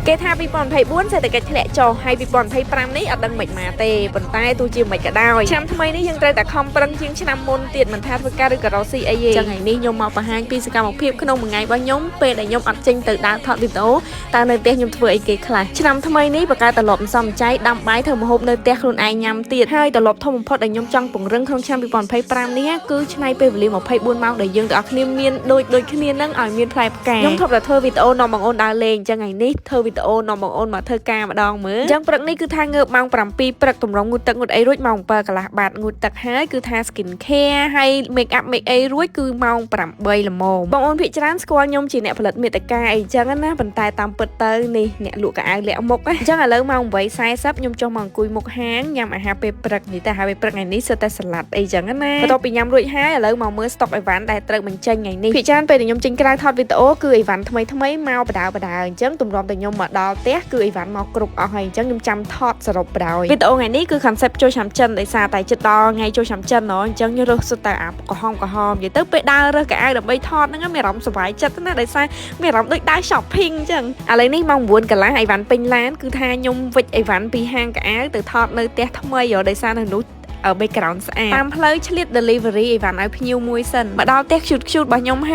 គេថាពីប៉ុន24សេដ្ឋកិច្ចធ្លាក់ចុះហើយពីប៉ុន25នេះអត់ដឹងមិនមកទេប៉ុន្តែទោះជាមិនក៏ដោយឆ្នាំថ្មីនេះយើងត្រូវតែខំប្រឹងជាងឆ្នាំមុនទៀតមិនថាធ្វើការឬក៏រកស៊ីអីទេចឹងថ្ងៃនេះខ្ញុំមកបង្ហាញពីសកម្មភាពក្នុងមួយថ្ងៃរបស់ខ្ញុំពេលដែលខ្ញុំអត់ចេញទៅដើរថតវីដេអូតើនៅផ្ទះខ្ញុំធ្វើអីគេខ្លះឆ្នាំថ្មីនេះបកកើតត្រឡប់សំចៃដាំបាយធ្វើម្ហូបនៅផ្ទះខ្លួនឯងញ៉ាំទៀតហើយត្រឡប់ធំបំផុតដែលខ្ញុំចង់ពង្រឹងក្នុងឆ្នាំ2025នេះគឺឆ្នៃពេលវេលា24ម៉ោងដែលយើងទាំងអស់គ្នាមានដូចគ្នានឹងឲ្យមានផ្លែផ្កាខ្ញុំធ្លាប់តែធ្វើវីដេអូនាំបងអូនដើរលេងចឹងថ្ងៃនេះធ្វើវីដេអូនាំបងអូនមកធ្វើការម្ដងមើលចឹងព្រឹកនេះគឺថាងើបម៉ោង7ព្រឹកតម្រង់ងូតទឹកងូតអីរួចម៉ោង7កន្លះបាតងូតទឹកហើយគឺថា skin care ហើយ make up make អីរួចគឺម៉ោង8ល្មមបងអូនភាគច្រើនស្គាល់ខ្ញុំជាអ្នកផលិតមាតិកាអីចឹងណាប៉ុន្តែតាមពិតទៅនេះអ្នកលក់កៅអៅលាក់មុខអញ្ចឹងឥឡូវម៉ោង8:40ខ្ញុំចុះមកអង្គុយមុខហាងញ៉ាំអាហារពេលព្រឹកនេះតែហើយពេលព្រឹកថ្ងៃនេះសិតតែសាឡាត់អីចឹងណាបន្ទាប់ពីញ៉ាំរួចហើយឥឡូវមកមើល stock អីវ៉ាន់ដែលត្រូវបញ្ចេញថ្ងៃនេះភាគច្រើនពេលដែលខ្ញុំចេញក្រៅថតវីដេអូគឺអីវ៉ាន់ថ្មីមកបដើអញ្ចឹងទម្រាំតែខ្ញុំមកដល់ផ្ទះគឺអីវ៉ាន់មកគ្រប់អស់ហើយអញ្ចឹងខ្ញុំចាំថតសរុបបដោយវីដេអូថ្ងៃនេះគឺ concept ចូលឆ្នាំចិនដោយសារតែចិត្តដល់ថ្ងៃចូលឆ្នាំចិនអញ្ចឹងខ្ញុំរើសសុទ្ធតែអាក្រហមនិយាយទៅពេលដើររើសកៅអៅដើម្បីថតហ្នឹងមានអារម្មណ៍សុវ័យចិត្តណាដោយសារមានអារម្មណ៍ដូចដើរ shopping អញ្ចឹងឥឡូវនេះម៉ោង9កន្លះអីវ៉ាន់ពេញឡានគឺថាខ្ញុំវិចអីវ៉ាន់ពីហាងកៅអៅទៅថតនៅផ្ទះថ្មីដោយសារនៅនោះbackground ស្អាតតាមផ្លូវឆ្លៀត delivery អីវ៉ាន់ឲ្យភ្ញៀវមួយសិនមកដល់ផ្ទះ cute របស់ខ្ញុំហ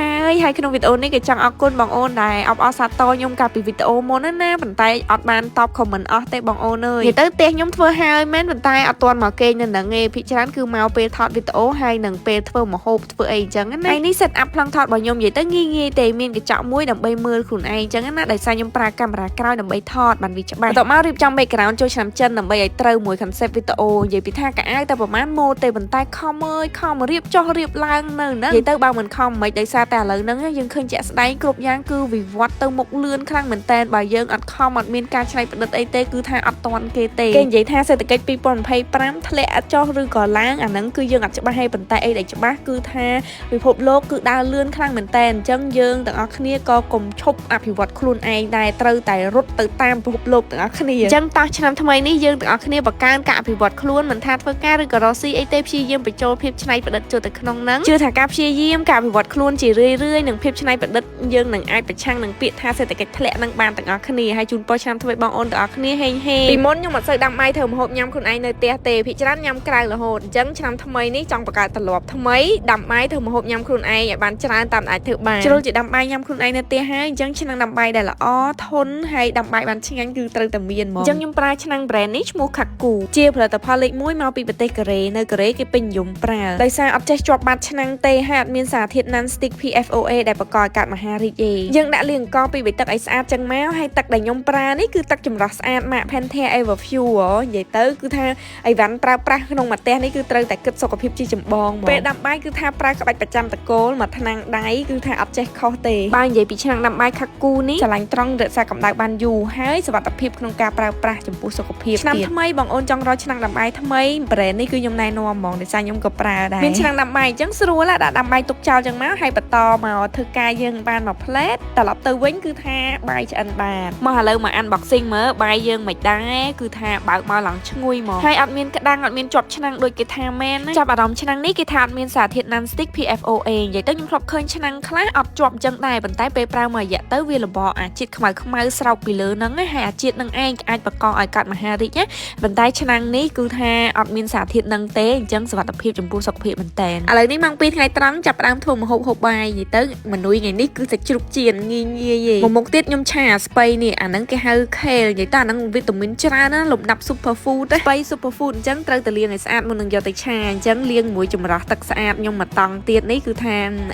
ើយក្នុងវីដេអូនេះក៏ចង់អរគុណបងអូនដែលអបអរសាទរខ្ញុំកាលពីវីដេអូមុនណាប៉ុន្តែអត់បានតប comment អស់ទេបងអូនអើយនិយាយទៅផ្ទះខ្ញុំធ្វើហើយមែនប៉ុន្តែអត់ទាន់មកគេងនៅហ្នឹងទេភាគច្រើនគឺមកពេលថតវីដេអូហើយនឹងពេលធ្វើម្ហូបធ្វើអីចឹងណាហើយនេះ set up ប្លង់ថតរបស់ខ្ញុំនិយាយទៅងាយទេមានកញ្ចក់មួយដើម្បីមើលខ្លួនឯងចឹងណាដោយសារខ្ញុំប្រើកាមេរ៉ាក្រោយដើម្បីថតបានវាច្បាស់បន្ទាប់មករៀបចំ background ចូលឆ្នាំចិនដើម្បីឲ្យត្រូវមួយ concept វីដេអូនិយាយពីថាកៅអៅតែប្រហែលម៉ូតទេប៉ុន្តែខំរៀបចុះរៀបឡើងនៅហ្នឹងនិយាយទៅបើមិនខំមិនដោយសារតែឥឡូវហ្នឹងយើងឃើញជាក់ស្ដែងគ្រប់យ៉ាងគឺវិវត្តទៅមុខលឿនខ្លាំងមែនតើបើយើងអត់ខំអត់មានការច្នៃប្រឌិតអីទេគឺថាអត់តាន់គេទេគេនិយាយថាសេដ្ឋកិច្ច2025ធ្លាក់អត់ចុះឬក៏ឡើងអាហ្នឹងគឺយើងអត់ច្បាស់ទេប៉ុន្តែអីដែលច្បាស់គឺថាពិភពលោកគឺដើរលឿនខ្លាំងមែនតើអញ្ចឹងយើងទាំងអស់គ្នាក៏កុំឈប់អភិវឌ្ឍខ្លួនឯងដែរត្រូវតែរត់ទៅតាមពិភពលោកទាំងអស់គ្នាអញ្ចឹងតោះឆ្នាំថ្មីនេះយើងទាំងអស់គ្នាបង្កើនការអភិវឌ្ឍខ្លួនមិនថាធ្វើការឬក៏រកស៊ីអីទេព្យាយាមបញ្ចូលភាពច្នៃប្រឌិតចូលទៅក្នុងហ្នឹងជឿថាការព្យាយាមការអភិវឌ្ឍខ្លួនជារឿយៗនិងភាពច្នៃប្រឌិតយើងនឹងអាចប្រឆាំងនឹងពាក្យថាសេដ្ឋកិច្ចធ្លាក់នឹងបានទាំងអស់គ្នាហើយជូនពរឆ្នាំថ្មីបងអូនទាំងអស់គ្នាហេងពីមុនខ្ញុំអត់សូវដាំបាយធ្វើម្ហូបញ៉ាំខ្លួនឯងនៅផ្ទះទេភាគច្រើនញ៉ាំក្រៅរហូតអញ្ចឹងឆ្នាំថ្មីនេះចង់បង្កើតទម្លាប់ថ្មីដាំបាយធ្វើម្ហូបញ៉ាំខ្លួនឯងឲ្យបានច្រើនតាមអាចធ្វើបានជ្រុលជាដាំបាយញ៉ាំខ្លួនឯងនៅផ្ទះហើយអញ្ចឹងឆ្នាំដាំបាយដែលល្អធន់ហើយដាំបាយបានឆ្ងាញ់គឺត្រូវតែមានហ្មងអញ្ចឹងខ្ញុំប្រើឆ្នាំ brand នេះឈ្មោះ Kaku ជាផលិតផលលេខ1មកពីប្រទេសកូរ៉េនៅកូរ៉េគេពេញនិយមប្រើដោយសារអត់ចេះជាប់បាត់ឆ្នាំងទេហើយអត់មានសារធាតុ non-stick PFOA ដែលបង្កឲ្យកើតមហារីកទេយើងដាក់លាងអង្គពីទឹកឲ្យស្អាតចឹងមកហើយទឹកដែលខ្ញុំប្រើនេះគឺទឹកចម្រោះស្អាតម៉ាក Pantene Everfuel និយាយទៅគឺថាអីវ៉ាន់ប្រើប្រាស់ក្នុងមួយផ្ទះនេះគឺត្រូវតែគិតសុខភាពជាចម្បងហ្មងពេលដាំបាយគឺថាប្រើក្បាច់ប្រចាំតកូលមួយថ្នាំងដៃគឺថាអត់ចេះខុសទេបើនិយាយពីឆ្នាំងដាំបាយ Kaku នេះឆ្លាញ់ត្រង់រក្សាកម្ដៅបានយូរហើយសុវត្ថិភាពក្នុងការប្រើប្រាស់ចំពោះសុខភាពឆ្នាំថ្មីបងអូនចង់រកឆ្នាំងដាំបាយថ្មី brand នេះគឺខ្ញុំណែនាំហ្មងដោយសារខ្ញុំក៏ប្រើដែរមានឆ្នាំងដាំបាយអញ្ចឹងស្រួលដាក់ដាំបាយទុកចោលចឹងមកហើយបន្តមកធ្វើការយើងបានមួយផ្លែតត្រឡប់ទៅវិញគឺថាបាយឆ្អិនបានមកឥឡូវមក unboxing មើលបាយយើងមិនដែរគឺថាបើកមកឡើងឈ្ងុយមកហើយអត់មានក្តាំងអត់មានជាប់ឆ្នាំងដូចគេថាមែនណាចាប់អារម្មណ៍ឆ្នាំងនេះគេថាអត់មានសារធាតុ non-stick PFOA និយាយទៅខ្ញុំធ្លាប់ឃើញឆ្នាំងខ្លះអត់ជាប់ចឹងដែរប៉ុន្តែពេលប្រើមួយរយៈទៅវាលបអាជាតិខ្មៅស្រោបពីលើហ្នឹងហើយអាជាតិនឹងឯងអាចបង្កឲ្យកើតមហារីកណាប៉ុន្តែឆ្នាំងនេះគឺថាអត់មានសារធាតុហ្នឹងទេអញ្ចឹងសុវត្ថិភាពចំពោះសុខភាពមែនតើឥឡូវនេះម៉ោង2ថ្ងៃត្រង់ចាប់ផ្ដើមធ្វើម្ហូបហូបបាយនិយាយទៅមនុយថ្ងៃនេះគឺសាច់ជ្រូកចៀនងាយទេមួយមុខទៀតខ្ញុំឆាស្ពៃនេះអាហ្នឹងគេហៅ kale និយាយទៅអាហ្នឹងវីតាមីនច្រើនណាលំដាប់ super food ស្ពៃ super food អញ្ចឹងត្រូវតែលាងឲ្យស្អាតមុននឹងយកទៅឆាអញ្ចឹងលាងមួយចម្រោះទឹកស្អាតខ្ញុំមកតង់ទៀតនេះគឺថា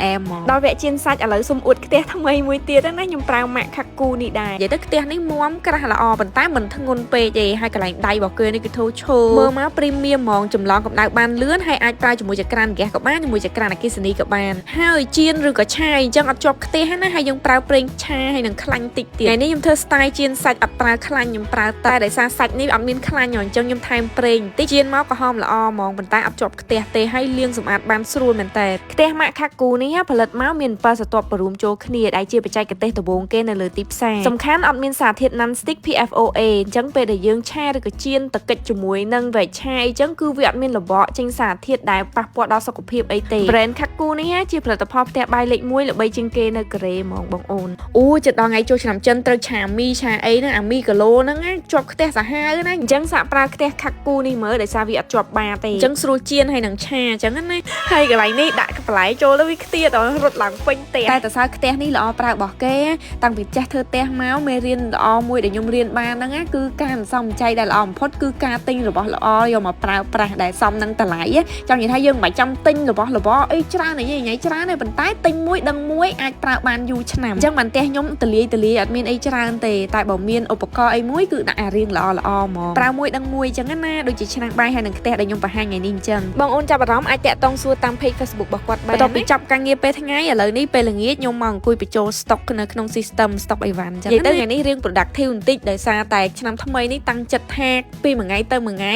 អែមហ្មងដល់វគ្គចៀនសាច់ឥឡូវសុំអួតផ្ទះថ្មីមួយទៀតណាខ្ញុំប្រើម៉ាក់ Kaku នេះដែរនិយាយទៅផ្ទះនេះមាំក្រាស់ល្អប៉ុន្តែមិនធ្ងន់ពេកទេហើយកន្លែងដៃរបស់គេនេះគឺធូរឈើមើលមក premium ហ្មងចម្លងកម្ដៅបានលឿនហើយអាចប្រើជាមួយចក្រានហ្គាសក៏បានជាមួយចក្រានអគ្គិសនីក៏បានហើយចៀនឬក៏ឆាយអញ្ចឹងអត់ជាប់ខ្ទះណាហើយយើងប្រើប្រេងឆាហើយនឹងខ្លាញ់តិចទៀតថ្ងៃនេះខ្ញុំធ្វើ style ចៀនសាច់អត់ប្រើខ្លាញ់ខ្ញុំប្រើតែដោយសារសាច់នេះអត់មានខ្លាញ់អញ្ចឹងខ្ញុំថែមប្រេងតិចចៀនមកក៏ហមល្អហ្មងប៉ុន្តែអត់ជាប់ខ្ទះទេហើយលាងសម្អាតបានស្រួលមែនតើខ្ទះម៉ាក់ Kaku នេះផលិតមកមាន7ស្រទាប់រួមចូលគ្នាដែលជាបច្ចេកទេសដំបូងគេនៅលើទីផ្សារសំខាន់អត់មានសារធាតុ non-stick PFOA អញ្ចឹងពេលដែលយើងឆាឬក៏ចៀនតកិចជាមួយនឹងវែកឆាយអញ្ចឹងគឺ វាអត់មានរបកចេញសារធាតុដែលប៉ះពាល់ដល់សុខភាពអីទេ brand Kaku នេះជាផលិតផលផ្ទះបាយលេខ1ល្បីជាងគេនៅកូរ៉េហ្មងបងអូនអូជិតដល់ថ្ងៃចូលឆ្នាំចិនត្រូវឆាមីឆាអីហ្នឹងអាមីគីឡូហ្នឹងជាប់ខ្ទះសាហាវណាអញ្ចឹងសាកប្រើខ្ទះ Kaku នេះមើលដោយសារវាអត់ជាប់បាទេអញ្ចឹងស្រួលជៀនហើយនឹងឆាអញ្ចឹងណាហើយកន្លែងនេះដាក់បន្លែចូលទៅវាខ្ទាតរត់ឡើងពេញផ្ទះតែតើសើខ្ទះនេះល្អប្រើរបស់គេតាំងពីចាស់ធ្វើផ្ទះមកមេរៀនល្អមួយដែលខ្ញុំរៀនបានហ្នឹងគឺការសន្សំចៃដែលល្អបំផុតគឺការទិញរបស់ល្អយកមកប្រើប្រាស់ដែលសមនឹងតម្លៃចង់និយាយថាយើងមិនបាច់ចាំទិញរបស់របរអីច្រើនអីញ៉ៃច្រើនទេប៉ុន្តែទិញមួយដឹងមួយអាចប្រើបានយូរឆ្នាំអញ្ចឹងបានផ្ទះខ្ញុំទលាយអត់មានអីច្រើនទេតែបើមានឧបករណ៍អីមួយគឺដាក់អារៀងល្អហ្មងប្រើមួយដឹងមួយអញ្ចឹងណាដូចជាឆ្នាំងបាយហើយនឹងខ្ទះដែលខ្ញុំបង្ហាញថ្ងៃនេះអញ្ចឹងបងអូនចាប់អារម្មណ៍អាចតាក់ទងសួរតាម page Facebook របស់គាត់បានបន្ទាប់ពីចាប់ការងារពេលថ្ងៃឥឡូវនេះពេលល្ងាចខ្ញុំមកអង្គុយបញ្ចូល stock នៅក្នុង system stock Evan អញ្ចឹងនិយាយទៅថ្ងៃនេះរឿង productive បន្តិចដោយសារតែឆ្នាំថ្មីនេះតាំងចិត្តថាពីមួយថ្ងៃទៅមួយថ្ងៃ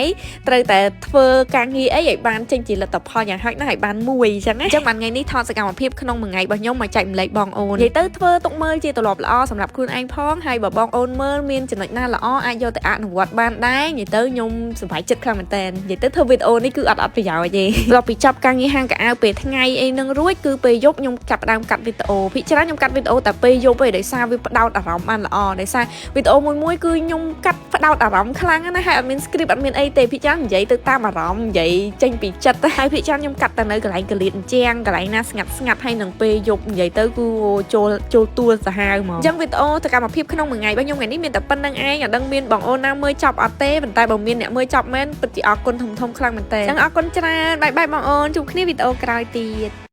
ត្រូវតែធ្វើការងារអីឲ្យបានចេញជាលទ្ធផលយ៉ាងហោចណាស់ឲ្យបានមួយអញ្ចឹងបានថ្ងៃនេះថតសកម្មភាពក្នុងមួយថ្ងៃរបស់ខ្ញុំមកចែកម្លែកបងអូននិយាយទៅធ្វើទុកមើលជាទម្លាប់ល្អសម្រាប់ខ្លួនឯងផងហើយបើបងអូនមើលមានចំណុចណាល្អអាចយកទៅអនុវត្តបានដែរនិយាយទៅខ្ញុំសប្បាយចិត្តខ្លាំងមែនតើនិយាយទៅធ្វើវីដេអូនេះគឺអត់ប្រយោជន៍ទេបន្ទាប់ពីចាប់ការងារហាងកៅអៅពេលថ្ងៃអីនឹងរួចគឺពេលយប់ខ្ញុំចាប់ផ្ដើមកាត់វីដេអូភាគច្រើនខ្ញុំកាត់វីដេអូតែពេលយប់ឯងដោយសារវាផ្ដោតអារម្មណ៍បានល្អដោយសារវីដេអូមួយគឺខ្ញុំកាត់ផ្ដោតអារម្មណ៍ខ្លាំងណាស់ហើយអត់មាន script អត់មានអីទេភាគច្រើននិយាយទៅតាមអារម្មណ៍និយាយចេញពីចិត្តទៅហើយភាគច្រើនខ្ញុំកាត់តែនៅកន្លែងកលៀតអញ្ចាំងកន្លែងណាស្ងាត់ហើយនឹងពេលយប់និយាយទៅគឺចូលទួលសាហាវហ្មងអញ្ចឹងវីដេអូសកម្មភាពក្នុងមួយថ្ងៃរបស់ខ្ញុំថ្ងៃនេះមានតែប៉ុណ្្នឹងឯងអត់ដឹងមានបងអូនណាមើលចប់អត់ទេប៉ុន្តែបើមានអ្នកមើលចប់មែនពិតជាអរគុណធំខ្លាំងមែនតើអញ្ចឹងអរគុណច្រើនបាយបងអូនជួបគ្នាវីដេអូក្រោយទៀត